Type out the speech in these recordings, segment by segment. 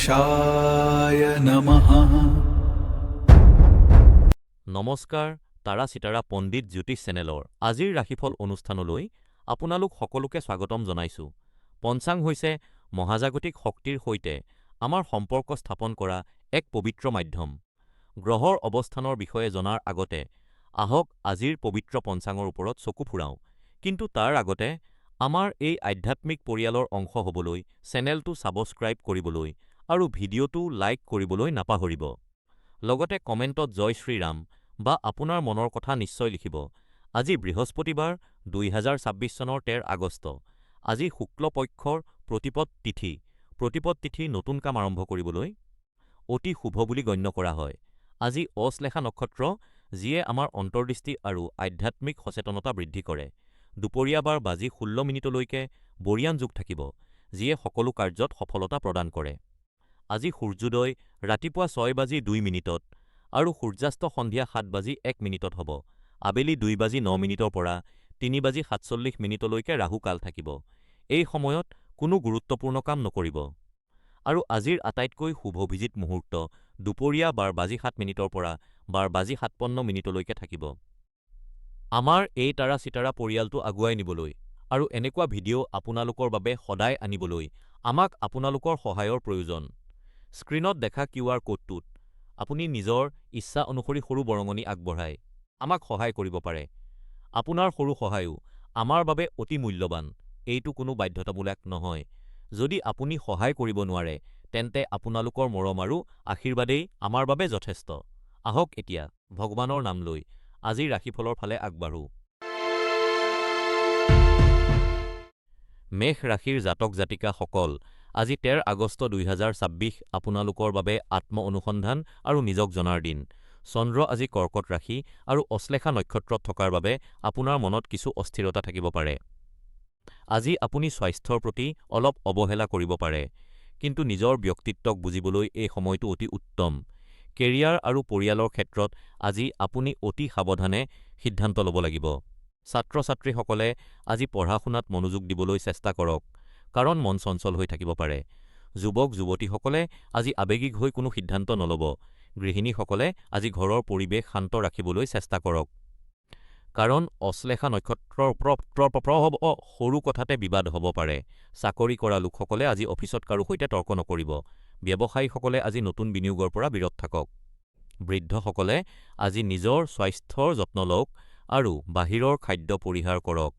গণেশায় নমঃ। নমস্কাৰ, তাৰা চিতাৰা পণ্ডিত জ্যোতিষ চেনেলৰ আজিৰ ৰাশিফল অনুষ্ঠানলৈ আপোনালোক সকলোকে স্বাগতম জনাইছোঁ। পঞ্চাং হৈছে মহাজাগতিক শক্তিৰ সৈতে আমাৰ সম্পৰ্ক স্থাপন কৰা এক পবিত্ৰ মাধ্যম। গ্ৰহৰ অৱস্থানৰ বিষয়ে জনাৰ আগতে আহক আজিৰ পবিত্ৰ পঞ্চাঙৰ ওপৰত চকু ফুৰাওঁ। কিন্তু তাৰ আগতে আমাৰ এই আধ্যাত্মিক পৰিয়ালৰ অংশ হ'বলৈ চেনেলটো ছাবস্ক্ৰাইব কৰিবলৈ আৰু ভিডিঅ'টো লাইক কৰিবলৈ নাপাহৰিব। লগতে কমেণ্টত জয় শ্ৰীৰাম বা আপোনাৰ মনৰ কথা নিশ্চয় লিখিব। আজি বৃহস্পতিবাৰ ২০২৬ চনৰ ১৩ আগষ্ট। আজি শুক্লপক্ষৰ প্ৰতিপদ তিথি নতুন কাম আৰম্ভ কৰিবলৈ অতি শুভ বুলি গণ্য কৰা হয়। আজি অশ্লেষা নক্ষত্ৰ, যিয়ে আমাৰ অন্তৰ্দৃষ্টি আৰু আধ্যাত্মিক সচেতনতা বৃদ্ধি কৰে। দুপৰীয়া বাৰ বাজি ১৬ মিনিটলৈকে বৰিয়ান যুগ থাকিব, যিয়ে সকলো কাৰ্যত সফলতা প্ৰদান কৰে। আজি সূৰ্যোদয় ৰাতিপুৱা ৬:২ আৰু সূৰ্যাস্ত সন্ধিয়া ৭:০১ হ'ব। আবেলি ২:০৯ পৰা ৩:৪৭ ৰাহু কাল থাকিব। এই সময়ত কোনো গুৰুত্বপূৰ্ণ কাম নকৰিব। আৰু আজিৰ আটাইতকৈ শুভ অভিজিত মুহূৰ্ত দুপৰীয়া ১২:০৭ পৰা ১২:৫৭ থাকিব। আমাৰ এই তাৰা চিতাৰা পৰিয়ালটো আগুৱাই নিবলৈ আৰু এনেকুৱা ভিডিঅ' আপোনালোকৰ বাবে সদায় আনিবলৈ আমাক আপোনালোকৰ সহায়ৰ প্ৰয়োজন। স্ক্ৰীনত দেখা QR কোডটোত আপুনি নিজৰ ইচ্ছা অনুসৰি সৰু বৰঙণি আগবঢ়াই আমাক সহায় কৰিব পাৰে। আপোনাৰ সৰু সহায়ো আমাৰ বাবে অতি মূল্যৱান। এইটো কোনো বাধ্যতামূলক নহয়। যদি আপুনি সহায় কৰিব নোৱাৰে, তেন্তে আপোনালোকৰ মৰম আৰু আশীৰ্বাদেই আমাৰ বাবে যথেষ্ট। আহক এতিয়া ভগৱানৰ নাম লৈ আজিৰ ৰাশিফলৰ ফালে আগবাঢ়ো। মেষ ৰাশিৰ জাতক জাতিকাসকল, আজি ১৩ আগষ্ট ২০২৬ আপোনালোকৰ বাবে আত্ম-অনুসন্ধান আৰু নিজক জনাৰ দিন। চন্দ্ৰ আজি কৰ্কট ৰাশি আৰু অশ্লেষা নক্ষত্ৰত থকাৰ বাবে আপোনাৰ মনত কিছু অস্থিৰতা থাকিব পাৰে। আজি আপুনি স্বাস্থ্যৰ প্ৰতি অলপ অৱহেলা কৰিব পাৰে, কিন্তু নিজৰ ব্যক্তিত্বক বুজিবলৈ এই সময়টো অতি উত্তম। কেৰিয়াৰ আৰু পৰিয়ালৰ ক্ষেত্ৰত আজি আপুনি অতি সাৱধানে সিদ্ধান্ত ল'ব লাগিব। ছাত্ৰ-ছাত্ৰীসকলে আজি পঢ়া-শুনাত মনোযোগ দিবলৈ চেষ্টা কৰক, কাৰণ মন চঞ্চল হৈ থাকিব পাৰে। যুৱক-যুৱতীসকলে আজি আৱেগিক হৈ কোনো সিদ্ধান্ত নল'ব। গৃহিণীসকলে আজি ঘৰৰ পৰিৱেশ শান্ত ৰাখিবলৈ চেষ্টা কৰক, কাৰণ অশ্লেষা নক্ষত্ৰৰ সৰু কথাতে বিবাদ হ'ব পাৰে। চাকৰি কৰা লোকসকলে আজি অফিচত কাৰো সৈতে তৰ্ক নকৰিব। ব্যৱসায়ীসকলে আজি নতুন বিনিয়োগৰ পৰা বিৰত থাকক। বৃদ্ধসকলে আজি নিজৰ স্বাস্থ্যৰ যত্ন লওক আৰু বাহিৰৰ খাদ্য পৰিহাৰ কৰক।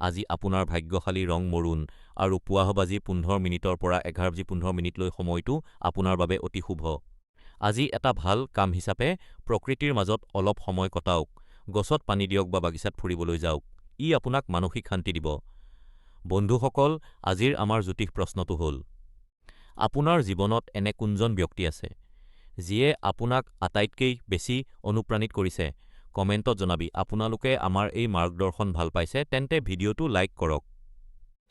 আজি আপোনাৰ ভাগ্যশালী ৰং মৰুণ আৰু পুৱা ১:১৫ পৰা ১১:১৫ সময়টো আপোনাৰ বাবে অতি শুভ। আজি এটা ভাল কাম হিচাপে প্ৰকৃতিৰ মাজত অলপ সময় কটাওক। গছত পানী দিয়ক বা বাগিচাত ফুৰিবলৈ যাওক। ই আপোনাক মানসিক শান্তি দিব। বন্ধুসকল, আজিৰ আমাৰ জ্যোতিষ প্ৰশ্নটো হ'ল: আপোনাৰ জীৱনত এনে কোনজন ব্যক্তি আছে, যিয়ে আপোনাক আটাইতকৈ বেছি অনুপ্ৰাণিত কৰিছে? কমেণ্টত জনাবি। আপোনালোকে আমাৰ এই মাৰ্গদৰ্শন ভাল পাইছে তেন্তে ভিডিঅ'টো লাইক কৰক,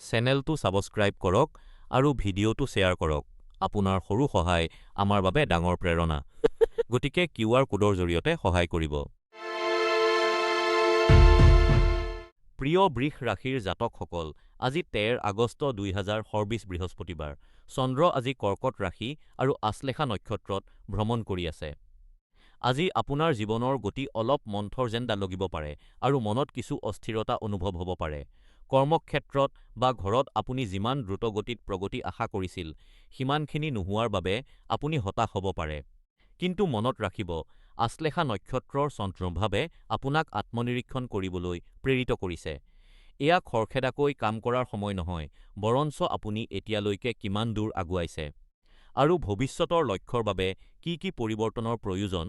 চেনেলটো ছাবস্ক্ৰাইব কৰক আৰু ভিডিঅ'টো শ্বেয়াৰ কৰক। আপোনাৰ সৰু সহায় আমাৰ বাবে ডাঙৰ প্ৰেৰণা। গতিকে QR কোডৰ জৰিয়তে সহায় কৰিব। প্ৰিয় বৃষ ৰাশিৰ জাতকসকল, আজি ১৩ আগষ্ট ২০২৪ বৃহস্পতিবাৰ। চন্দ্ৰ আজি কৰ্কট ৰাশি আৰু আশ্লেষা নক্ষত্ৰত ভ্ৰমণ কৰি আছে। আজি আপোনাৰ জীৱনৰ গতি অলপ মন্থৰ যেন লাগিব পাৰে আৰু মনত কিছু অস্থিৰতা অনুভৱ হ'ব পাৰে। কৰ্মক্ষেত্ৰত বা ঘৰত আপুনি যিমান দ্ৰুতগতিত প্ৰগতি আশা কৰিছিল, সিমানখিনি নোহোৱাৰ বাবে আপুনি হতাশ হ'ব পাৰে। কিন্তু মনত ৰাখিব, আশ্লেষা নক্ষত্ৰৰ চন্দ্ৰভাৱে আপোনাক আত্মনিৰীক্ষণ কৰিবলৈ প্ৰেৰিত কৰিছে। এয়া খৰখেদাকৈ কাম কৰাৰ সময় নহয়, বৰঞ্চ আপুনি এতিয়ালৈকে কিমান দূৰ আগুৱাইছে আৰু ভৱিষ্যতৰ লক্ষ্যৰ বাবে কি কি পৰিৱৰ্তনৰ প্ৰয়োজন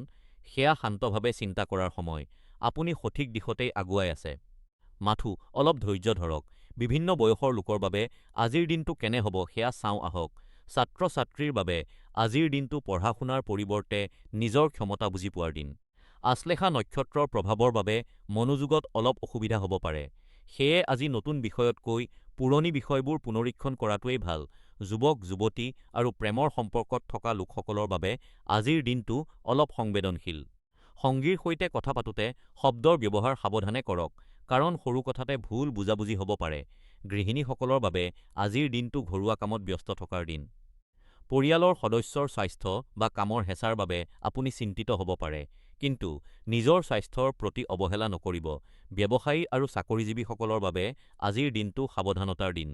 সেয়া শান্তভাৱে চিন্তা কৰাৰ সময়। আপুনি সঠিক দিশতেই আগুৱাই আছে। মাথো অলপ ধৈৰ্য ধৰক। বিভিন্ন বয়সৰ লোকৰ বাবে আজিৰ দিনটো কেনে হ'ব সেয়া চাওঁ আহক। ছাত্ৰ-ছাত্ৰীৰ বাবে আজিৰ দিনটো পঢ়া-শুনাৰ পৰিৱৰ্তে নিজৰ ক্ষমতা বুজি পোৱাৰ দিন। আশ্লেষা নক্ষত্ৰৰ প্ৰভাৱৰ বাবে মনোযোগত অলপ অসুবিধা হ'ব পাৰে। সেয়ে আজি নতুন বিষয়তকৈ পুৰণি বিষয়বোৰ পুনৰীক্ষণ কৰাটোৱেই ভাল। যুৱক-যুৱতী আৰু প্ৰেমৰ সম্পৰ্কত থকা লোকসকলৰ বাবে আজিৰ দিনটো অলপ সংবেদনশীল। সংগীৰ সৈতে কথা পাতোতে শব্দৰ ব্যৱহাৰ সাৱধানে কৰক, কাৰণ সৰু কথাতে ভুল বুজাবুজি হ'ব পাৰে। গৃহিণীসকলৰ বাবে আজিৰ দিনটো ঘৰুৱা কামত ব্যস্ত থকাৰ দিন। পৰিয়ালৰ সদস্যৰ স্বাস্থ্য বা কামৰ হেঁচাৰ বাবে আপুনি চিন্তিত হ'ব পাৰে, কিন্তু নিজৰ স্বাস্থ্যৰ প্ৰতি অৱহেলা নকৰিব। ব্যৱসায়ী আৰু চাকৰিজীৱীসকলৰ বাবে আজিৰ দিনটো সাৱধানতাৰ দিন।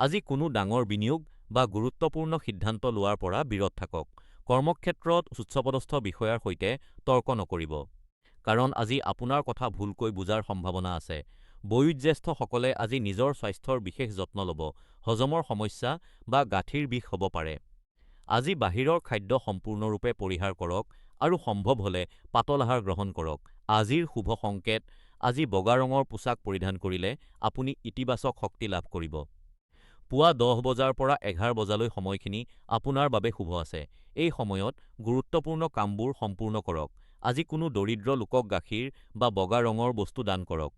আজি কোনো ডাঙৰ বিনিয়োগ বা গুৰুত্বপূৰ্ণ সিদ্ধান্ত লোৱাৰ পৰা বিৰত থাকক। কৰ্মক্ষেত্ৰত উচ্চপদস্থ বিষয়াৰ সৈতে তৰ্ক নকৰিব, কাৰণ আজি আপোনাৰ কথা ভুলকৈ বুজাৰ সম্ভাৱনা আছে। বয়োজ্যেষ্ঠসকলে আজি নিজৰ স্বাস্থ্যৰ বিশেষ যত্ন ল'ব। হজমৰ সমস্যা বা গাঁঠিৰ বিষ হ'ব পাৰে। আজি বাহিৰৰ খাদ্য সম্পূৰ্ণৰূপে পৰিহাৰ কৰক আৰু সম্ভৱ হ'লে পাতল আহাৰ গ্ৰহণ কৰক। আজিৰ শুভ সংকেত: আজি বগা ৰঙৰ পোছাক পৰিধান কৰিলে আপুনি ইতিবাচক শক্তি লাভ কৰিব। পুৱা ১০ বজাৰ পৰা ১১ বজালৈ সময়খিনি আপোনাৰ বাবে শুভ আছে। এই সময়ত গুৰুত্বপূৰ্ণ কামবোৰ সম্পূৰ্ণ কৰক। আজি কোনো দৰিদ্ৰ লোকক গাখীৰ বা বগা ৰঙৰ বস্তু দান কৰক।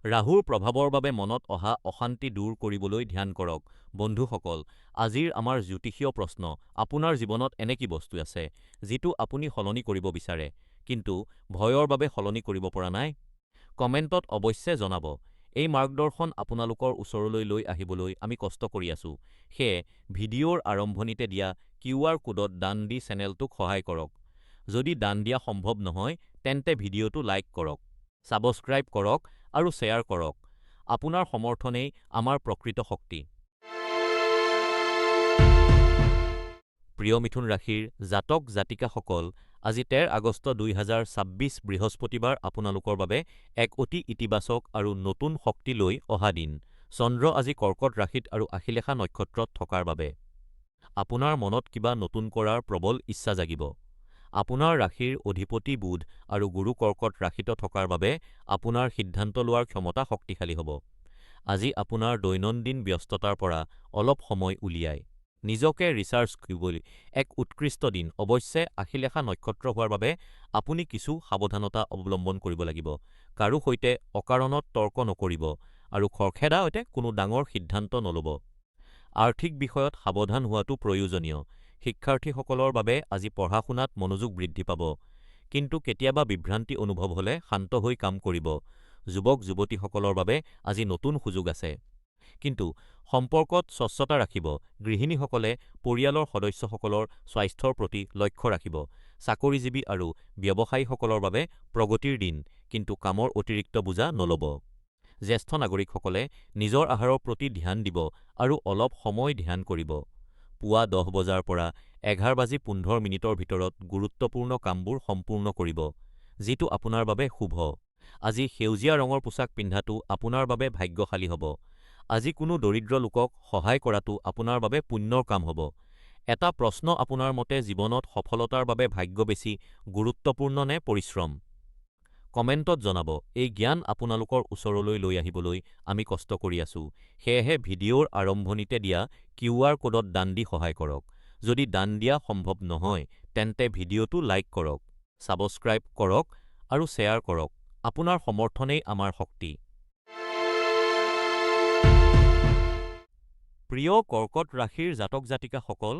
ৰাহুৰ প্ৰভাৱৰ বাবে মনত অহা অশান্তি দূৰ কৰিবলৈ ধ্যান কৰক। বন্ধুসকল, আজিৰ আমাৰ জ্যোতিষীয় প্ৰশ্ন: আপোনাৰ জীৱনত এনে কি বস্তু আছে যিটো আপুনি সলনি কৰিব বিচাৰে, কিন্তু ভয়ৰ বাবে সলনি কৰিব পৰা নাই? কমেণ্টত অৱশ্যে জনাব। এই মাৰ্গদৰ্শন আপোনালোকৰ ওচৰলৈ লৈ আহিবলৈ আমি কষ্ট কৰি আছো। সেয়ে ভিডিঅ'ৰ আৰম্ভণিতে দিয়া QR কোডত দান দি চেনেলটোক সহায় কৰক। যদি দান দিয়া সম্ভৱ নহয়, তেন্তে ভিডিঅ'টো লাইক কৰক, ছাবস্ক্ৰাইব কৰক আৰু শ্বেয়াৰ কৰক। আপোনাৰ সমৰ্থনেই আমাৰ প্ৰকৃত শক্তি। প্ৰিয় মিথুন ৰাশিৰ জাতক জাতিকাসকল, আজি 13 আগষ্ট 2026 বৃহস্পতিবাৰ আপোনালোকৰ বাবে এক অতি ইতিবাচক আৰু নতুন শক্তি লৈ অহা দিন। চন্দ্ৰ আজি কৰ্কট ৰাশিত আৰু আশিলেখা নক্ষত্ৰত থকাৰ বাবে আপোনাৰ মনত কিবা নতুন কৰাৰ প্ৰবল ইচ্ছা জাগিব। আপোনাৰ ৰাশিৰ অধিপতি বুধ আৰু গুৰু কৰ্কট ৰাশিত থকাৰ বাবে আপোনাৰ সিদ্ধান্ত লোৱাৰ ক্ষমতা শক্তিশালী হ'ব। আজি আপোনাৰ দৈনন্দিন ব্যস্ততাৰ পৰা অলপ সময় উলিয়াই নিজকে ৰিচাৰ্জ কৰিবলৈ এক উৎকৃষ্ট দিন। অৱশ্যে আশিলেখা নক্ষত্ৰ হোৱাৰ বাবে আপুনি কিছু সাৱধানতা অৱলম্বন কৰিব লাগিব। কাৰো সৈতে অকাৰণত তৰ্ক নকৰিব আৰু খৰখেদাতে কোনো ডাঙৰ সিদ্ধান্ত নল'ব। আৰ্থিক বিষয়ত সাৱধান হোৱাটো প্ৰয়োজনীয়। শিক্ষাৰ্থীসকলৰ বাবে আজি পঢ়া-শুনাত মনোযোগ বৃদ্ধি পাব, কিন্তু কেতিয়াবা বিভ্ৰান্তি অনুভৱ হ'লে শান্ত হৈ কাম কৰিব। যুৱক-যুৱতীসকলৰ বাবে আজি নতুন সুযোগ আছে, কিন্তু সম্পৰ্কত স্বচ্ছতা ৰাখিব। গৃহিণীসকলে পৰিয়ালৰ সদস্যসকলৰ স্বাস্থ্যৰ প্ৰতি লক্ষ্য ৰাখিব। চাকৰিজীৱী আৰু ব্যৱসায়ীসকলৰ বাবে প্ৰগতিৰ দিন, কিন্তু কামৰ অতিৰিক্ত বোজা নল'ব। জ্যেষ্ঠ নাগৰিকসকলে নিজৰ আহাৰৰ প্ৰতি ধ্যান দিব আৰু অলপ সময় ধ্যান কৰিব। পুৱা ১০ বজাৰ পৰা ১১:১৫ৰ ভিতৰত গুৰুত্বপূৰ্ণ কামবোৰ সম্পূৰ্ণ কৰিব, যিটো আপোনাৰ বাবে শুভ। আজি সেউজীয়া ৰঙৰ পোছাক পিন্ধাটো আপোনাৰ বাবে ভাগ্যশালী হ'ব। আজি কোনো দৰিদ্ৰ লোকক সহায় কৰাটো আপোনাৰ বাবে পুণ্যৰ কাম হ'ব। এটা প্ৰশ্ন: আপোনাৰ মতে জীৱনত সফলতাৰ বাবে ভাগ্য বেছি গুৰুত্বপূৰ্ণ নে পৰিশ্ৰম? কমেণ্টত জনাব। এই জ্ঞান আপোনালোকৰ ওচৰলৈ লৈ আহিবলৈ আমি কষ্ট কৰি আছো। সেয়েহে ভিডিঅ'ৰ আৰম্ভণিতে দিয়া QR কোডত দান দি সহায় কৰক। যদি দান দিয়া সম্ভৱ নহয়, তেন্তে ভিডিঅ'টো লাইক কৰক, ছাবস্ক্ৰাইব কৰক আৰু শ্বেয়াৰ কৰক। আপোনাৰ সমৰ্থনেই আমাৰ শক্তি। প্ৰিয় কৰ্কট ৰাশিৰ জাতক জাতিকাসকল,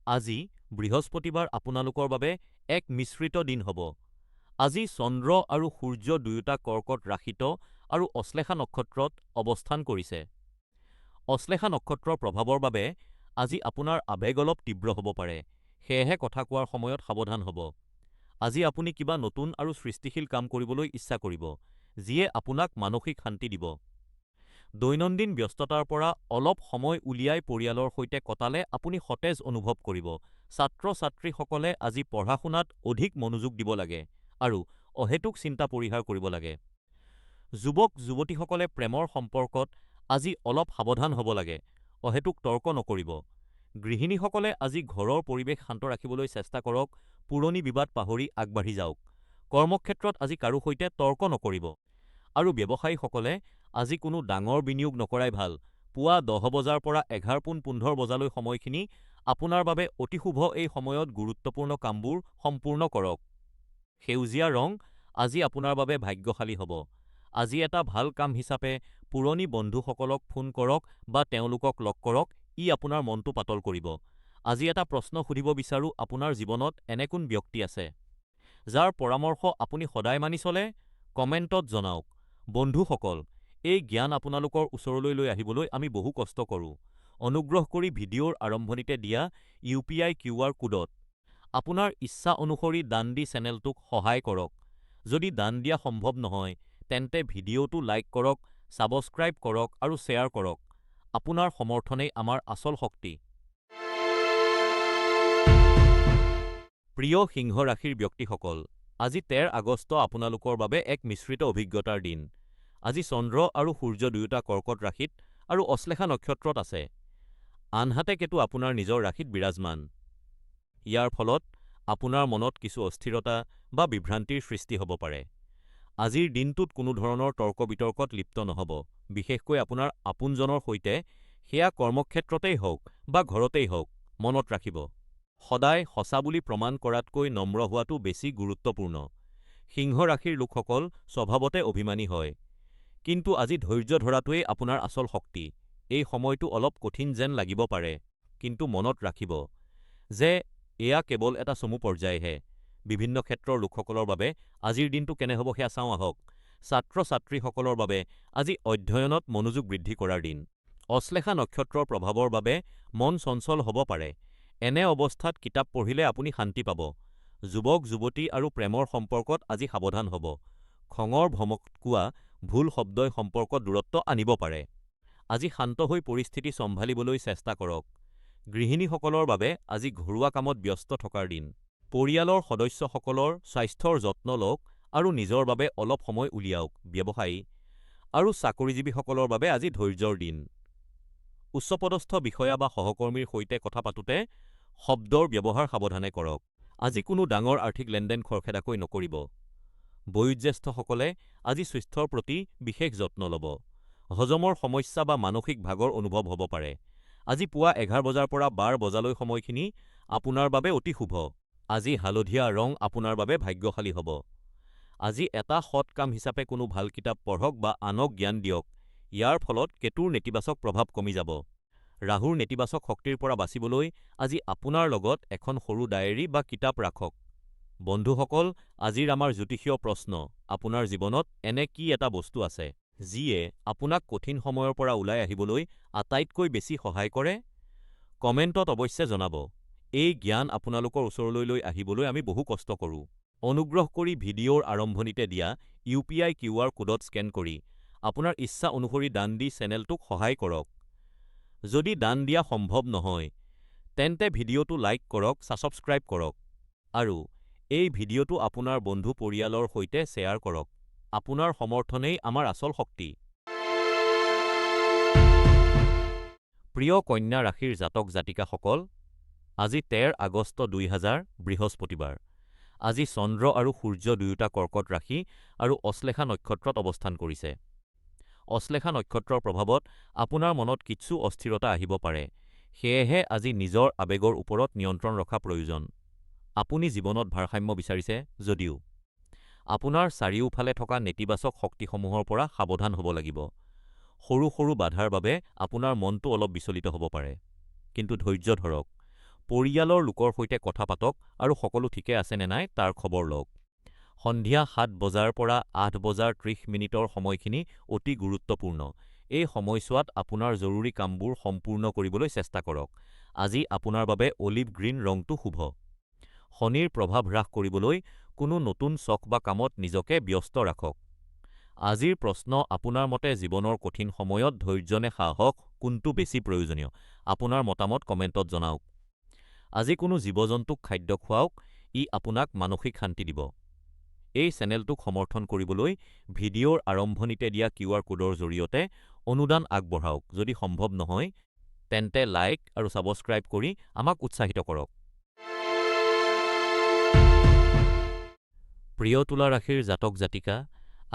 আজি বৃহস্পতিবাৰ আপোনালোকৰ বাবে এক মিশ্ৰিত দিন হ'ব। আজি চন্দ্ৰ আৰু সূৰ্য দুয়োটা কৰ্কট ৰাশিত আৰু অশ্লেষা নক্ষত্ৰত অৱস্থান কৰিছে। অশ্লেষা নক্ষত্ৰৰ প্ৰভাৱৰ বাবে আজি আপোনাৰ আৱেগ অলপ তীব্ৰ হ'ব পাৰে, সেয়েহে কথা কোৱাৰ সময়ত সাৱধান হ'ব। আজি আপুনি কিবা নতুন আৰু সৃষ্টিশীল কাম কৰিবলৈ ইচ্ছা কৰিব, যিয়ে আপোনাক মানসিক শান্তি দিব। দৈনন্দিন ব্যস্ততাৰ পৰা অলপ সময় উলিয়াই পৰিয়ালৰ সৈতে কটালে আপুনি সতেজ অনুভৱ কৰিব। ছাত্ৰ-ছাত্ৰীসকলে আজি পঢ়া-শুনাত অধিক মনোযোগ দিব লাগে আৰু অহেতুক চিন্তা পৰিহাৰ কৰিব লাগে। যুৱক-যুৱতীসকলে প্ৰেমৰ সম্পৰ্কত আজি অলপ সাৱধান হ'ব লাগে, অহেতুক তৰ্ক নকৰিব। গৃহিণীসকলে আজি ঘৰৰ পৰিৱেশ শান্ত ৰাখিবলৈ চেষ্টা কৰক, পুৰণি বিবাদ পাহৰি আগবাঢ়ি যাওক। কৰ্মক্ষেত্ৰত আজি কাৰো সৈতে তৰ্ক নকৰিব। আৰু ব্যৱসায়ীসকলে আজি কোনো ডাঙৰ বিনিয়োগ নকৰাই ভাল। পুৱা ১০ বজাৰ পৰা ১১:১৫ বজালৈ সময়খিনি আপোনাৰ বাবে অতি শুভ। এই সময়ত গুৰুত্বপূৰ্ণ কামবোৰ সম্পূৰ্ণ কৰক। সেউজীয়া ৰং আজি আপোনাৰ বাবে ভাগ্যশালী হ'ব। আজি এটা ভাল কাম হিচাপে পুৰণি বন্ধুসকলক ফোন কৰক বা তেওঁলোকক লগ কৰক, ই আপোনাৰ মনটো পাতল কৰিব। আজি এটা প্ৰশ্ন সুধিব বিচাৰো: আপোনাৰ জীৱনত এনে কোন ব্যক্তি আছে যাৰ পৰামৰ্শ আপুনি সদায় মানি চলে? কমেণ্টত জনাওক। বন্ধুসকল, এই জ্ঞান আপোনালোকৰ ওচৰলৈ লৈ আহিবলৈ আমি বহু কষ্ট কৰোঁ। অনুগ্ৰহ কৰি ভিডিঅ'ৰ আৰম্ভণিতে দিয়া ইউ.পি.আই. কিউআৰ কোডত আপোনাৰ ইচ্ছা অনুসৰি দান দি চেনেলটোক সহায় কৰক। যদি দান দিয়া সম্ভৱ নহয়, তেন্তে ভিডিঅ'টো লাইক কৰক, ছাবস্ক্ৰাইব কৰক আৰু শ্বেয়াৰ কৰক। আপোনাৰ সমৰ্থনেই আমাৰ আচল শক্তি। প্ৰিয় সিংহ ৰাশিৰ ব্যক্তিসকল, আজি 13 আগষ্ট আপোনালোকৰ বাবে এক মিশ্ৰিত অভিজ্ঞতাৰ দিন। আজি চন্দ্ৰ আৰু সূৰ্য দুয়োটা কৰ্কট ৰাশিত আৰু অশ্লেষা নক্ষত্ৰত আছে। আনহাতে কেতু আপোনাৰ নিজৰ ৰাশিত বিৰাজমান। ইয়াৰ ফলত আপোনাৰ মনত কিছু অস্থিৰতা বা বিভ্ৰান্তিৰ সৃষ্টি হ'ব পাৰে। আজিৰ দিনটোত কোনো ধৰণৰ তৰ্ক-বিতৰ্কত লিপ্ত নহ'ব, বিশেষকৈ আপোনাৰ আপোনজনৰ সৈতে, সেয়া কৰ্মক্ষেত্ৰতেই হওক বা ঘৰতেই হওক। মনত ৰাখিব, সদায় সঁচা বুলি প্ৰমাণ কৰাতকৈ নম্ৰ হোৱাটো বেছি গুৰুত্বপূৰ্ণ। সিংহ ৰাশিৰ লোকসকল স্বভাৱতে অভিমানী হয়, কিন্তু আজি ধৈৰ্য ধৰাটোৱেই আপোনাৰ আচল শক্তি। এই সময়টো অলপ কঠিন যেন লাগিব পাৰে, কিন্তু মনত ৰাখিব যে এয়া কেৱল এটা চমু পৰ্যায়হে। বিভিন্ন ক্ষেত্ৰৰ লোকসকলৰ বাবে আজিৰ দিনটো কেনে হ'ব সেয়া চাওঁ আহক। ছাত্ৰ-ছাত্ৰীসকলৰ বাবে আজি অধ্যয়নত মনোযোগ বৃদ্ধি কৰাৰ দিন। অশ্লেষা নক্ষত্ৰৰ প্ৰভাৱৰ বাবে মন চঞ্চল হ'ব পাৰে। এনে অৱস্থাত কিতাপ পঢ়িলে আপুনি শান্তি পাব। যুৱক-যুৱতী আৰু প্ৰেমৰ সম্পৰ্কত আজি সাৱধান হ'ব। খঙৰ ভমকোৱা ভুল শব্দই সম্পৰ্কত দূৰত্ব আনিব পাৰে। আজি শান্ত হৈ পৰিস্থিতি চম্ভালিবলৈ চেষ্টা কৰক। গৃহিণীসকলৰ বাবে আজি ঘৰুৱা কামত ব্যস্ত থকাৰ দিন। পৰিয়ালৰ সদস্যসকলৰ স্বাস্থ্যৰ যত্ন লওক আৰু নিজৰ বাবে অলপ সময় উলিয়াওক। ব্যৱসায়ী আৰু চাকৰিজীৱীসকলৰ বাবে আজি ধৈৰ্য্যৰ দিন। উচ্চপদস্থ বিষয়া বা সহকৰ্মীৰ সৈতে কথা পাতোতে শব্দৰ ব্যৱহাৰ সাৱধানে কৰক। আজি কোনো ডাঙৰ আৰ্থিক লেনদেন খৰখেদাকৈ নকৰিব। বয়োজ্যেষ্ঠসকলে আজি স্বাস্থ্যৰ প্ৰতি বিশেষ যত্ন ল'ব। হজমৰ সমস্যা বা মানসিক ভাগৰ অনুভৱ হ'ব পাৰে। আজি পুৱা 11 বজাৰ পৰা 12 বজালৈ সময়খিনি আপোনাৰ বাবে অতি শুভ। আজি হালধীয়া ৰং আপোনাৰ বাবে ভাগ্যশালী হ'ব। আজি এটা সৎ কাম হিচাপে কোনো ভাল কিতাপ পঢ়ক বা আনক জ্ঞান দিয়ক। ইয়াৰ ফলত কেতুৰ নেতিবাচক প্ৰভাৱ কমি যাব। ৰাহুৰ নেতিবাচক শক্তিৰ পৰা বাচিবলৈ আজি আপোনাৰ লগত এখন সৰু ডায়েৰী বা কিতাপ ৰাখক। বন্ধুসকল, আজিৰ আমাৰ জ্যোতিষীয় প্ৰশ্ন: আপোনাৰ জীৱনত এনে কি এটা বস্তু আছে যিয়ে আপোনাক কঠিন সময়ৰ পৰা ওলাই আহিবলৈ আটাইতকৈ বেছি সহায় কৰে? কমেণ্টত অৱশ্যে জনাব। এই জ্ঞান আপোনালোকৰ ওচৰলৈ লৈ আহিবলৈ আমি বহু কষ্ট কৰোঁ। অনুগ্ৰহ কৰি ভিডিঅ'ৰ আৰম্ভণিতে দিয়া ইউ.পি.আই. কিউআৰ কোডত স্কেন কৰি আপোনাৰ ইচ্ছা অনুসৰি দান দি চেনেলটোক সহায় কৰক। যদি দান দিয়া সম্ভৱ নহয়, তেন্তে ভিডিঅ'টো লাইক কৰক, ছাবস্ক্ৰাইব কৰক আৰু এই ভিডিঅ'টো আপোনাৰ বন্ধু পৰিয়ালৰ সৈতে শ্বেয়াৰ কৰক। আপোনাৰ সমৰ্থনেই আমাৰ আচল শক্তি। প্ৰিয় কন্যা ৰাশিৰ জাতক জাতিকাসকল, আজি 13 আগষ্ট 2000 বৃহস্পতিবাৰ। আজি চন্দ্ৰ আৰু সূৰ্য দুয়োটা কৰ্কট ৰাশি আৰু অশ্লেষা নক্ষত্ৰত অৱস্থান কৰিছে। অশ্লেষা নক্ষত্ৰৰ প্ৰভাৱত আপোনাৰ মনত কিছু অস্থিৰতা আহিব পাৰে, সেয়েহে আজি নিজৰ আৱেগৰ ওপৰত নিয়ন্ত্ৰণ ৰখা প্ৰয়োজন। আপুনি জীৱনত ভাৰসাম্য বিচাৰিছে যদিও আপোনাৰ চাৰিওফালে থকা নেতিবাচক শক্তিসমূহৰ পৰা সাৱধান হ'ব লাগিব। সৰু সৰু বাধাৰ বাবে আপোনাৰ মনটো অলপ বিচলিত হ'ব পাৰে, কিন্তু ধৈৰ্য ধৰক। পৰিয়ালৰ লোকৰ সৈতে কথা পাতক আৰু সকলো ঠিকে আছে নে নাই তাৰ খবৰ লওক। সন্ধিয়া 7 বজাৰ পৰা 8 বজাৰ 30 মিনিটৰ সময়খিনি অতি গুৰুত্বপূৰ্ণ। এই সময়ছোৱাত আপোনাৰ জৰুৰী কামবোৰ সম্পূৰ্ণ কৰিবলৈ চেষ্টা কৰক। আজি আপোনাৰ বাবে অলিভ গ্ৰীণ ৰংটো শুভ। শনিৰ প্ৰভাৱ হ্ৰাস কৰিবলৈ কোনো নতুন চখ বা কামত নিজকে ব্যস্ত ৰাখক। আজিৰ প্ৰশ্ন: আপোনাৰ মতে জীৱনৰ কঠিন সময়ত ধৈৰ্য নে সাহস, কোনটো বেছি প্ৰয়োজনীয়? আপোনাৰ মতামত কমেণ্টত জনাওক। আজি কোনো জীৱ-জন্তুক খাদ্য খুৱাওক, ই আপোনাক মানসিক শান্তি দিব। এই চেনেলটোক সমৰ্থন কৰিবলৈ ভিডিঅ'ৰ আৰম্ভণিতে দিয়া কিউআৰ কোডৰ জৰিয়তে অনুদান আগবঢ়াওক। যদি সম্ভৱ নহয়, তেন্তে লাইক আৰু ছাবস্ক্ৰাইব কৰি আমাক উৎসাহিত কৰক। প্ৰিয় তুলা ৰাশিৰ জাতক জাতিকা,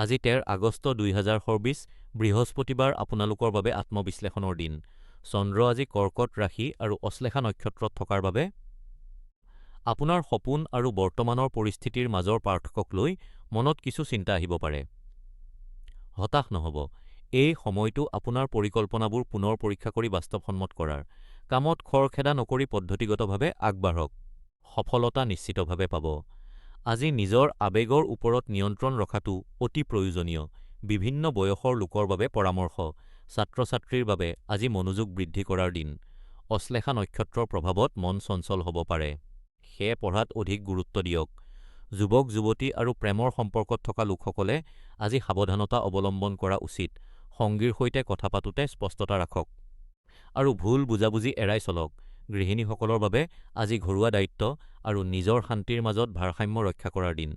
আজি 13 আগষ্ট 2024 বৃহস্পতিবাৰ আপোনালোকৰ বাবে আত্মবিশ্লেষণৰ দিন। চন্দ্ৰ আজি কৰ্কট ৰাশি আৰু অশ্লেষা নক্ষত্ৰত থকাৰ বাবে আপোনাৰ সপোন আৰু বৰ্তমানৰ পৰিস্থিতিৰ মাজৰ পাৰ্থক্যক লৈ মনত কিছু চিন্তা আহিব পাৰে। হতাশ নহ'ব, এই সময়টো আপোনাৰ পৰিকল্পনাবোৰ পুনৰ পৰীক্ষা কৰি বাস্তৱসন্মত কৰাৰ। কামত খৰখেদা নকৰি পদ্ধতিগতভাৱে আগবাঢ়ক। সফলতা নিশ্চিতভাৱে পাব। আজি নিজৰ আৱেগৰ ওপৰত নিয়ন্ত্ৰণ ৰখাটো অতি প্ৰয়োজনীয়। বিভিন্ন বয়সৰ লোকৰ বাবে পৰামৰ্শ: ছাত্ৰ-ছাত্ৰীৰ বাবে আজি মনোযোগ বৃদ্ধি কৰাৰ দিন। অশ্লেষা নক্ষত্ৰৰ প্ৰভাৱত মন চঞ্চল হ'ব পাৰে, সেয়ে পঢ়াত অধিক গুৰুত্ব দিয়ক। যুৱক-যুৱতী আৰু প্ৰেমৰ সম্পৰ্কত থকা লোকসকলে আজি সাৱধানতা অৱলম্বন কৰা উচিত। সঙ্গীৰ সৈতে কথা পাতোতে স্পষ্টতা ৰাখক আৰু ভুল বুজাবুজি এৰাই চলক। গৃহিণীসকলৰ বাবে আজি ঘৰুৱা দায়িত্ব আৰু নিজৰ শান্তিৰ মাজত ভাৰসাম্য ৰক্ষা কৰাৰ দিন।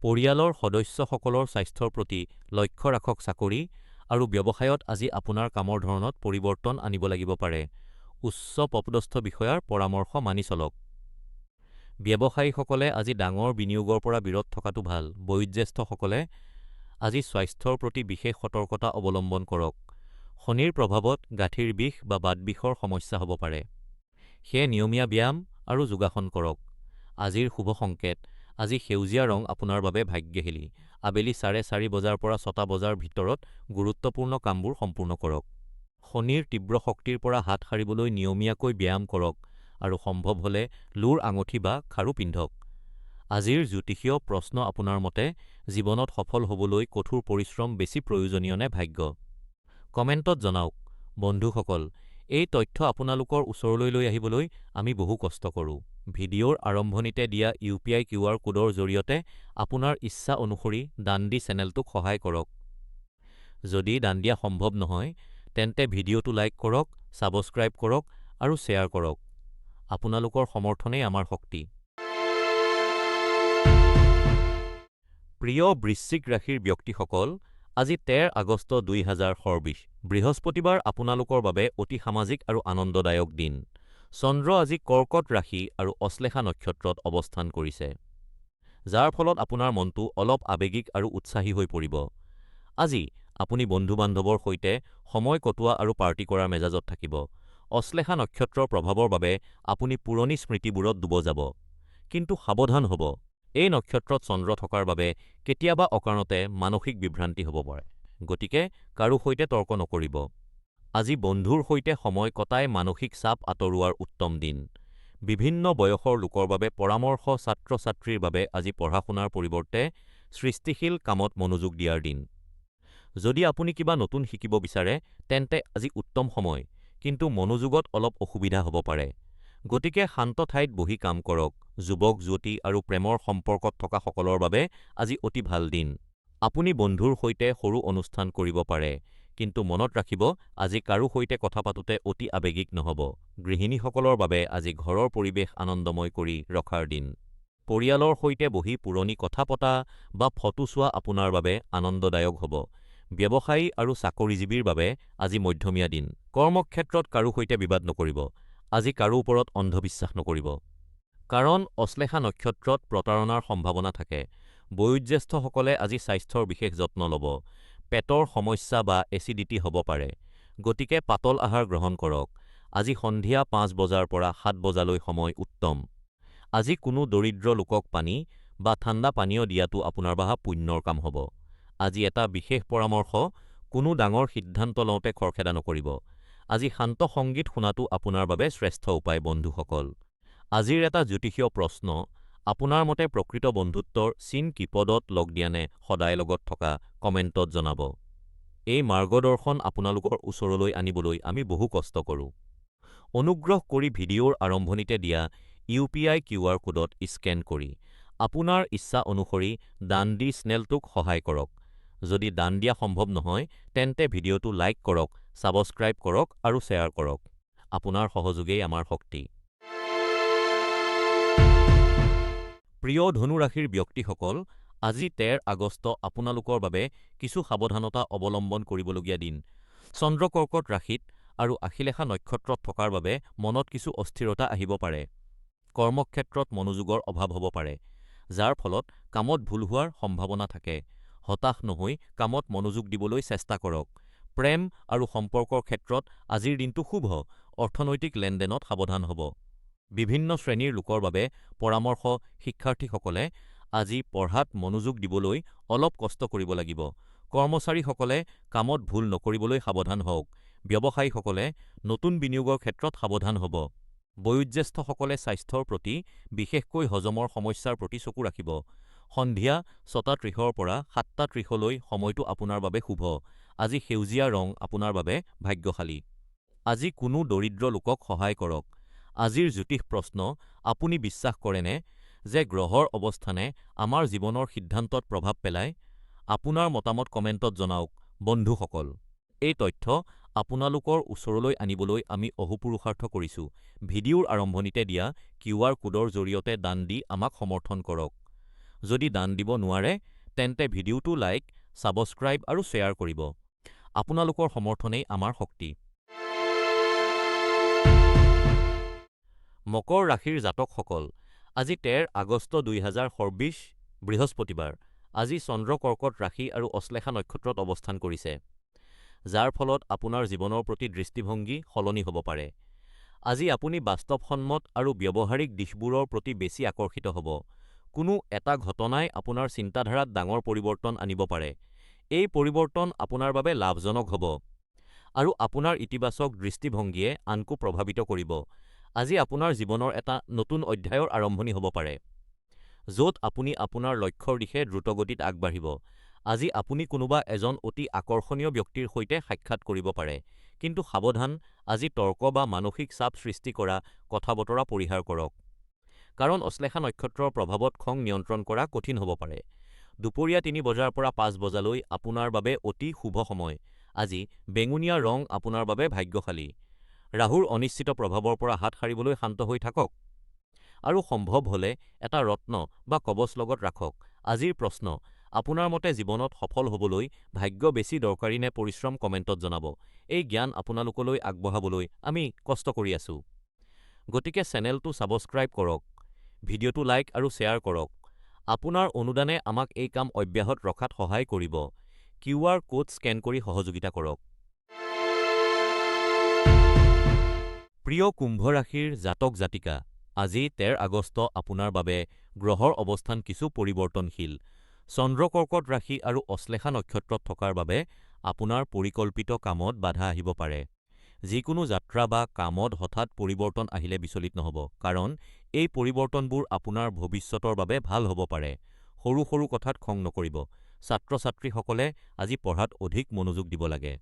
পৰিয়ালৰ সদস্যসকলৰ স্বাস্থ্যৰ প্ৰতি লক্ষ্য ৰাখক। চাকৰি আৰু ব্যৱসায়ত আজি আপোনাৰ কামৰ ধৰণত পৰিৱৰ্তন আনিব লাগিব পাৰে। উচ্চ পদস্থ বিষয়াৰ পৰামৰ্শ মানি চলক। ব্যৱসায়ীসকলে আজি ডাঙৰ বিনিয়োগৰ পৰা বিৰত থকাটো ভাল। বয়োজ্যেষ্ঠসকলে আজি স্বাস্থ্যৰ প্ৰতি বিশেষ সতৰ্কতা অৱলম্বন কৰক। শনিৰ প্ৰভাৱত গাঁঠিৰ বিষ বা বাতবিষৰ সমস্যা হ'ব পাৰে, সেয়ে নিয়মীয়া ব্যায়াম আৰু যোগাসন কৰক। আজিৰ শুভ সংকেত: আজি সেউজীয়া ৰং আপোনাৰ বাবে ভাগ্যশালী। আবেলি 4:30 বজাৰ পৰা 6টা বজাৰ ভিতৰত গুৰুত্বপূৰ্ণ কামবোৰ সম্পূৰ্ণ কৰক। শনিৰ তীব্ৰ শক্তিৰ পৰা হাত সাৰিবলৈ নিয়মীয়াকৈ ব্যায়াম কৰক আৰু সম্ভৱ হ'লে লোৰ আঙঠি বা খাৰু পিন্ধক। আজিৰ জ্যোতিষীয় প্ৰশ্ন: আপোনাৰ মতে জীৱনত সফল হ'বলৈ কঠোৰ পৰিশ্ৰম বেছি প্ৰয়োজনীয় নে ভাগ্য? কমেণ্টত জনাওক। বন্ধুসকল, এই তথ্য আপোনালোকৰ ওচৰলৈ লৈ আহিবলৈ আমি বহু কষ্ট কৰোঁ। ভিডিঅ'ৰ আৰম্ভণিতে দিয়া UPI QR কোডৰ জৰিয়তে আপোনাৰ ইচ্ছা অনুসৰি দান দি চেনেলটোক সহায় কৰক। যদি দান দিয়া সম্ভৱ নহয়, তেন্তে ভিডিঅ'টো লাইক কৰক, ছাবস্ক্ৰাইব কৰক আৰু শ্বেয়াৰ কৰক। আপোনালোকৰ সমৰ্থনেই আমাৰ শক্তি। প্ৰিয় বৃশ্চিক ৰাশিৰ ব্যক্তিসকল, আজি 13 আগষ্ট 2024। বৃহস্পতিবাৰ আপোনালোকৰ বাবে অতি সামাজিক আৰু আনন্দদায়ক দিন। চন্দ্ৰ আজি কৰ্কট ৰাশি আৰু অশ্লেষা নক্ষত্ৰত অৱস্থান কৰিছে, যাৰ ফলত আপোনাৰ মনটো অলপ আৱেগিক আৰু উৎসাহী হৈ পৰিব। আজি আপুনি বন্ধু-বান্ধৱৰ সৈতে সময় কটোৱা আৰু পাৰ্টি কৰাৰ মেজাজত থাকিব। অশ্লেষা নক্ষত্ৰৰ প্ৰভাৱৰ বাবে আপুনি পুৰণি স্মৃতিবোৰত ডুব যাব। কিন্তু সাৱধান হ'ব, এই নক্ষত্ৰত চন্দ্ৰ থকাৰ বাবে কেতিয়াবা অকাৰণতে মানসিক বিভ্ৰান্তি হ'ব পাৰে। গতিকে কাৰো সৈতে তৰ্ক নকৰিব। আজি বন্ধুৰ সৈতে সময় কটাই মানসিক চাপ আঁতৰোৱাৰ উত্তম দিন। বিভিন্ন বয়সৰ লোকৰ বাবে পৰামৰ্শ: ছাত্ৰ-ছাত্ৰীৰ বাবে আজি পঢ়া-শুনাৰ পৰিৱৰ্তে সৃষ্টিশীল কামত মনোযোগ দিয়াৰ দিন। যদি আপুনি কিবা নতুন শিকিব বিচাৰে, তেন্তে আজি উত্তম সময়, কিন্তু মনোযোগত অলপ অসুবিধা হ'ব পাৰে। গতিকে শান্ত ঠাইত বহি কাম কৰক। যুৱক-যুৱতী আৰু প্ৰেমৰ সম্পৰ্কত থকা সকলৰ বাবে আজি অতি ভাল দিন। আপুনি বন্ধুৰ সৈতে সৰু অনুষ্ঠান কৰিব পাৰে, কিন্তু মনত ৰাখিব, আজি কাৰো সৈতে কথা পাতোতে অতি আৱেগিক নহ'ব। গৃহিণীসকলৰ বাবে আজি ঘৰৰ পৰিৱেশ আনন্দময় কৰি ৰখাৰ দিন। পৰিয়ালৰ সৈতে বহি পুৰণি কথা পতা বা ফটো চোৱা আপোনাৰ বাবে আনন্দদায়ক হ'ব। ব্যৱসায়ী আৰু চাকৰিজীৱীৰ বাবে আজি মধ্যমীয়া দিন। কৰ্মক্ষেত্ৰত কাৰো সৈতে বিবাদ নকৰিব। আজি কাৰো ওপৰত অন্ধবিশ্বাস নকৰিব, কাৰণ অশ্লেষা নক্ষত্ৰত প্ৰতাৰণাৰ সম্ভাৱনা থাকে। বয়োজ্যেষ্ঠসকলে আজি স্বাস্থ্যৰ বিশেষ যত্ন ল'ব। পেটৰ সমস্যা বা এচিডিটি হ'ব পাৰে, গতিকে পাতল আহাৰ গ্ৰহণ কৰক। আজি সন্ধিয়া 5 বজাৰ পৰা 7 বজালৈ সময় উত্তম। আজি কোনো দৰিদ্ৰ লোকক পানী বা ঠাণ্ডা পানীয় দিয়াটো আপোনাৰ বাবে পুণ্যৰ কাম হ'ব। আজি এটা বিশেষ পৰামৰ্শ: কোনো ডাঙৰ সিদ্ধান্ত লওঁতে খৰখেদা নকৰিব। আজি শান্ত সংগীত শুনাটো আপোনাৰ বাবে শ্ৰেষ্ঠ উপায়। বন্ধুসকল, আজিৰ এটা জ্যোতিষীয় প্ৰশ্ন: আপোনাৰ মতে প্ৰকৃত বন্ধুত্বৰ চিন কি? পদত লগ দিয়া নে সদায় লগত থকা? কমেণ্টত জনাব। এই মাৰ্গদৰ্শন আপোনালোকৰ ওচৰলৈ আনিবলৈ আমি বহু কষ্ট কৰোঁ। অনুগ্ৰহ কৰি ভিডিঅ'ৰ আৰম্ভণিতে দিয়া UPI QR কোডত স্কেন কৰি আপোনাৰ ইচ্ছা অনুসৰি দান দি চেনেলটোক সহায় কৰক। যদি দান দিয়া সম্ভৱ নহয়, তেন্তে ভিডিঅ'টো লাইক কৰক, ছাবস্ক্ৰাইব কৰক আৰু শ্বেয়াৰ কৰক। আপোনাৰ সহযোগেই আমাৰ শক্তি। প্ৰিয় ধনু ৰাশিৰ ব্যক্তিসকল, আজি 13 আগষ্ট আপোনালোকৰ বাবে কিছু সাৱধানতা অৱলম্বন কৰিবলগীয়া দিন। চন্দ্ৰ কৰ্কট ৰাশিত আৰু আশ্লেষা নক্ষত্ৰত থকাৰ বাবে মনত কিছু অস্থিৰতা আহিব পাৰে। কৰ্মক্ষেত্ৰত মনোযোগৰ অভাৱ হ'ব পাৰে, যাৰ ফলত কামত ভুল হোৱাৰ সম্ভাৱনা থাকে। হতাশ নহৈ কামত মনোযোগ দিবলৈ চেষ্টা কৰক। প্ৰেম আৰু সম্পৰ্কৰ ক্ষেত্ৰত আজিৰ দিনটো শুভ। অৰ্থনৈতিক লেনদেনত সাৱধান হ'ব। বিভিন্ন শ্ৰেণীৰ লোকৰ বাবে পৰামৰ্শ: শিক্ষাৰ্থীসকলে আজি পঢ়াত মনোযোগ দিবলৈ অলপ কষ্ট কৰিব লাগিব। কৰ্মচাৰীসকলে কামত ভুল নকৰিবলৈ সাৱধান হওক। ব্যৱসায়ীসকলে নতুন বিনিয়োগৰ ক্ষেত্ৰত সাৱধান হ'ব। বয়োজ্যেষ্ঠসকলে স্বাস্থ্যৰ প্ৰতি, বিশেষকৈ হজমৰ সমস্যাৰ প্ৰতি চকু ৰাখিব। সন্ধিয়া ৬:৩০ ৰ পৰা ৭:৩০ লৈ সময়টো আপোনাৰ বাবে শুভ। আজি সেউজীয়া ৰং আপোনাৰ বাবে ভাগ্যশালী। আজি কোনো দৰিদ্ৰ লোকক সহায় কৰক। আজিৰ জ্যোতিষ প্ৰশ্ন: আপুনি বিশ্বাস কৰেনে যে গ্ৰহৰ অৱস্থানে আমাৰ জীৱনৰ সিদ্ধান্তত প্ৰভাৱ পেলায়? আপোনাৰ মতামত কমেণ্টত জনাওক। বন্ধুসকল, এই তথ্য আপোনালোকৰ ওচৰলৈ আনিবলৈ আমি অহোপুৰুষাৰ্থ কৰিছো। ভিডিঅ'ৰ আৰম্ভণিতে দিয়া QR কোডৰ জৰিয়তে দান দি আমাক সমৰ্থন কৰক। যদি দান দিব নোৱাৰে, তেন্তে ভিডিঅ'টো লাইক, ছাবস্ক্ৰাইব আৰু শ্বেয়াৰ কৰিব। আপোনালোকৰ সমৰ্থনেই আমাৰ শক্তি। মকৰ ৰাশিৰ জাতকসকল, আজি 13 আগষ্ট 2024 বৃহস্পতিবাৰ। আজি চন্দ্ৰ কৰ্কট ৰাশি আৰু অশ্লেষা নক্ষত্ৰত অৱস্থান কৰিছে, যাৰ ফলত আপোনাৰ জীৱনৰ প্ৰতি দৃষ্টিভংগী সলনি হ'ব পাৰে। আজি আপুনি বাস্তৱসন্মত আৰু ব্যৱহাৰিক দিশবোৰৰ প্ৰতি বেছি আকৰ্ষিত হ'ব। কোনো এটা ঘটনাই আপোনাৰ চিন্তাধাৰাত ডাঙৰ পৰিৱৰ্তন আনিব পাৰে। এই পৰিৱৰ্তন আপোনাৰ বাবে লাভজনক হ'ব, আৰু আপোনাৰ ইতিবাচক দৃষ্টিভংগীয়ে আনকো প্ৰভাৱিত কৰিব। আজি আপোনাৰ জীৱনৰ এটা নতুন অধ্যায়ৰ আৰম্ভণি হ'ব পাৰে, য'ত আপুনি আপোনাৰ লক্ষ্যৰ দিশে দ্ৰুতগতিত আগবাঢ়িব। আজি আপুনি কোনোবা এজন অতি আকৰ্ষণীয় ব্যক্তিৰ সৈতে সাক্ষাৎ কৰিব পাৰে, কিন্তু সাৱধান, আজি তৰ্ক বা মানসিক চাপ সৃষ্টি কৰা কথা-বতৰা পৰিহাৰ কৰক, কাৰণ অশ্লেষা নক্ষত্ৰৰ প্ৰভাৱত খং নিয়ন্ত্ৰণ কৰা কঠিন হ'ব পাৰে। দুপৰীয়া ৩ বজাৰ পৰা ৫ বজালৈ আপোনাৰ বাবে অতি শুভ সময়। আজি বেঙুনীয়া ৰং আপোনাৰ বাবে ভাগ্যশালী। ৰাহুৰ অনিশ্চিত প্ৰভাৱৰ পৰা হাত সাৰিবলৈ শান্ত হৈ থাকক, আৰু সম্ভৱ হ'লে এটা ৰত্ন বা কৱচ লগত ৰাখক। আজিৰ প্ৰশ্ন: আপোনাৰ মতে জীৱনত সফল হ'বলৈ ভাগ্য বেছি দৰকাৰী নে পৰিশ্ৰম? কমেণ্টত জনাব। এই জ্ঞান আপোনালোকলৈ আগবঢ়াবলৈ আমি কষ্ট কৰি আছো, গতিকে চেনেলটো ছাবস্ক্ৰাইব কৰক, ভিডিঅ'টো লাইক আৰু শ্বেয়াৰ কৰক। আপোনাৰ অনুদানে আমাক এই কাম অব্যাহত ৰখাত সহায় কৰিব। QR কোড স্কেন কৰি সহযোগিতা কৰক। প্ৰিয় কুম্ভ ৰাশিৰ জাতক জাতিকা, আজি 13 আগষ্ট আপোনাৰ বাবে গ্ৰহৰ অৱস্থান কিছু পৰিৱৰ্তনশীল। চন্দ্ৰ কৰ্কট ৰাশি আৰু অশ্লেষা নক্ষত্ৰত থকাৰ বাবে আপোনাৰ পৰিকল্পিত কামত বাধা আহিব পাৰে। যিকোনো যাত্ৰা বা কামত হঠাৎ পৰিৱৰ্তন আহিলে বিচলিত নহ'ব, কাৰণ এই পৰিৱৰ্তনবোৰ আপোনাৰ ভৱিষ্যতৰ বাবে ভাল হ'ব পাৰে। সৰু সৰু কথাত খং নকৰিব। ছাত্ৰ-ছাত্ৰীসকলে আজি পঢ়াত অধিক মনোযোগ দিব লাগে।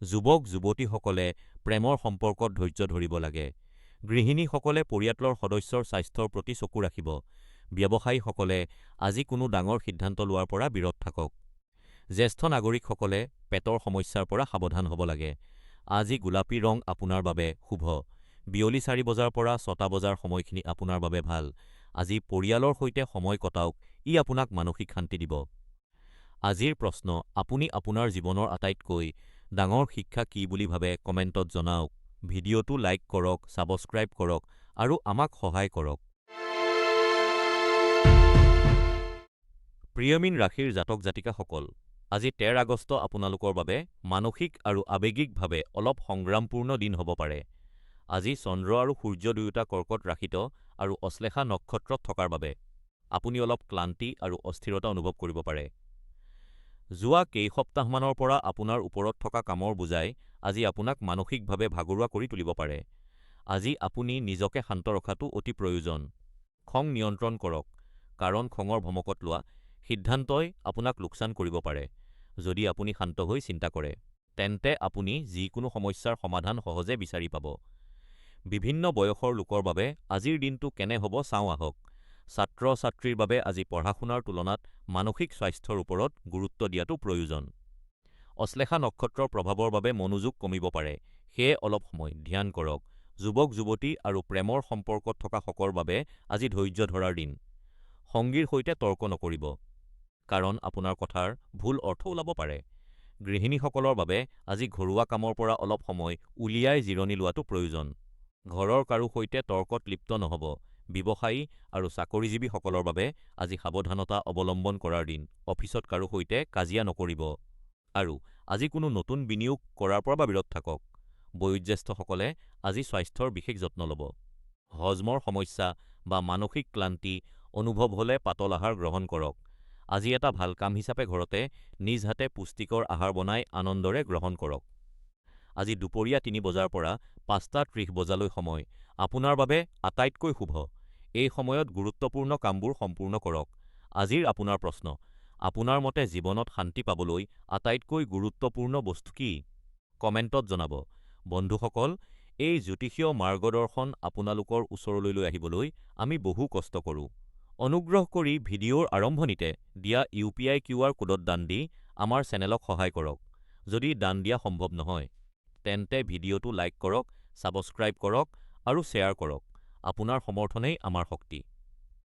যুৱক-যুৱতীসকলে প্ৰেমৰ সম্পৰ্কত ধৈৰ্য ধৰিব লাগে। গৃহিণীসকলে পৰিয়ালৰ সদস্যৰ স্বাস্থ্যৰ প্ৰতি চকু ৰাখিব। ব্যৱসায়ীসকলে আজি কোনো ডাঙৰ সিদ্ধান্ত লোৱাৰ পৰা বিৰত থাকক। জ্যেষ্ঠ নাগৰিকসকলে পেটৰ সমস্যাৰ পৰা সাৱধান হ'ব লাগে। আজি গোলাপী ৰং আপোনাৰ বাবে শুভ। বিয়লি ৪ বজাৰ পৰা ৬টা বজাৰ সময়খিনি আপোনাৰ বাবে ভাল। আজি পৰিয়ালৰ সৈতে সময় কটাওক, ই আপোনাক মানসিক শান্তি দিব। আজিৰ প্ৰশ্ন: আপুনি আপোনাৰ জীৱনৰ আটাইতকৈ ডাঙৰ শিক্ষা কি বুলি ভাবে? কমেণ্টত জনাওক। ভিডিঅ'টো লাইক কৰক, ছাবস্ক্ৰাইব কৰক আৰু আমাক সহায় কৰক। প্ৰিয় মীন ৰাশিৰ জাতক জাতিকাসকল, আজি 13 আগষ্ট আপোনালোকৰ বাবে মানসিক আৰু আৱেগিকভাৱে অলপ সংগ্ৰামপূৰ্ণ দিন হ'ব পাৰে। আজি চন্দ্ৰ আৰু সূৰ্য দুয়োটা কৰ্কট ৰাশিত আৰু অশ্লেষা নক্ষত্ৰত থকাৰ বাবে আপুনি অলপ ক্লান্তি আৰু অস্থিৰতা অনুভৱ কৰিব পাৰে। যোৱা কেইসপ্তাহমানৰ পৰা আপোনাৰ ওপৰত থকা কামৰ বোজাই আজি আপোনাক মানসিকভাৱে ভাগৰুৱা কৰি তুলিব পাৰে। আজি আপুনি নিজকে শান্ত ৰখাটো অতি প্ৰয়োজন। খং নিয়ন্ত্ৰণ কৰক, কাৰণ খঙৰ ভমকত লোৱা সিদ্ধান্তই আপোনাক লোকচান কৰিব পাৰে। যদি আপুনি শান্ত হৈ চিন্তা কৰে, তেন্তে আপুনি যিকোনো সমস্যাৰ সমাধান সহজে বিচাৰি পাব। বিভিন্ন বয়সৰ লোকৰ বাবে আজিৰ দিনটো কেনে হ'ব চাওঁ আহক। ছাত্ৰ-ছাত্ৰীৰ বাবে আজি পঢ়া-শুনাৰ তুলনাত মানসিক স্বাস্থ্যৰ ওপৰত গুৰুত্ব দিয়াটো প্ৰয়োজন। অশ্লেষা নক্ষত্ৰৰ প্ৰভাৱৰ বাবে মনোযোগ কমিব পাৰে, সেয়ে অলপ সময় ধ্যান কৰক। যুৱক-যুৱতী আৰু প্ৰেমৰ সম্পৰ্কত থকা সকলৰ বাবে আজি ধৈৰ্য ধৰাৰ দিন। সংগীৰ সৈতে তৰ্ক নকৰিব, কাৰণ আপোনাৰ কথাৰ ভুল অৰ্থ ওলাব পাৰে। গৃহিণীসকলৰ বাবে আজি ঘৰুৱা কামৰ পৰা অলপ সময় উলিয়াই জিৰণি লোৱাটো প্ৰয়োজন। ঘৰৰ কাৰো সৈতে তৰ্কত লিপ্ত নহ'ব। ব্যৱসায়ী আৰু চাকৰিজীৱীসকলৰ বাবে আজি সাৱধানতা অৱলম্বন কৰাৰ দিন। অফিচত কাৰো সৈতে কাজিয়া নকৰিব, আৰু আজি কোনো নতুন বিনিয়োগ কৰাৰ পৰা বিৰত থাকক। বয়োজ্যেষ্ঠসকলে আজি স্বাস্থ্যৰ বিশেষ যত্ন ল'ব। হজমৰ সমস্যা বা মানসিক ক্লান্তি অনুভৱ হ'লে পাতল আহাৰ গ্ৰহণ কৰক। আজি এটা ভাল কাম হিচাপে ঘৰতে নিজ হাতে পুষ্টিকৰ আহাৰ বনাই আনন্দৰে গ্ৰহণ কৰক। আজি দুপৰীয়া ৩ বজাৰ পৰা ৫:৩০ বজালৈ সময় আপোনাৰ বাবে আটাইতকৈ শুভ। এই সময়ত গুৰুত্বপূৰ্ণ কামবোৰ সম্পূৰ্ণ কৰক। আজিৰ আপোনাৰ প্ৰশ্ন, আপোনাৰ মতে জীৱনত শান্তি পাবলৈ আটাইতকৈ গুৰুত্বপূৰ্ণ বস্তু কি? কমেণ্টত জনাব। বন্ধুসকল, এই জ্যোতিষীয় মাৰ্গদৰ্শন আপোনালোকৰ ওচৰলৈ লৈ আহিবলৈ আমি বহু কষ্ট কৰোঁ। অনুগ্ৰহ কৰি ভিডিঅ'ৰ আৰম্ভণিতে দিয়া ইউ.পি.আই. কিউআৰ ক'ডত দান দি আমাৰ চেনেলক সহায় কৰক। যদি দান দিয়া সম্ভৱ নহয়, তেন্তে ভিডিঅ'টো লাইক কৰক, ছাবস্ক্ৰাইব কৰক আৰু শ্বেয়াৰ কৰক। আপোনাৰ সমৰ্থনেই আমাৰ শক্তি।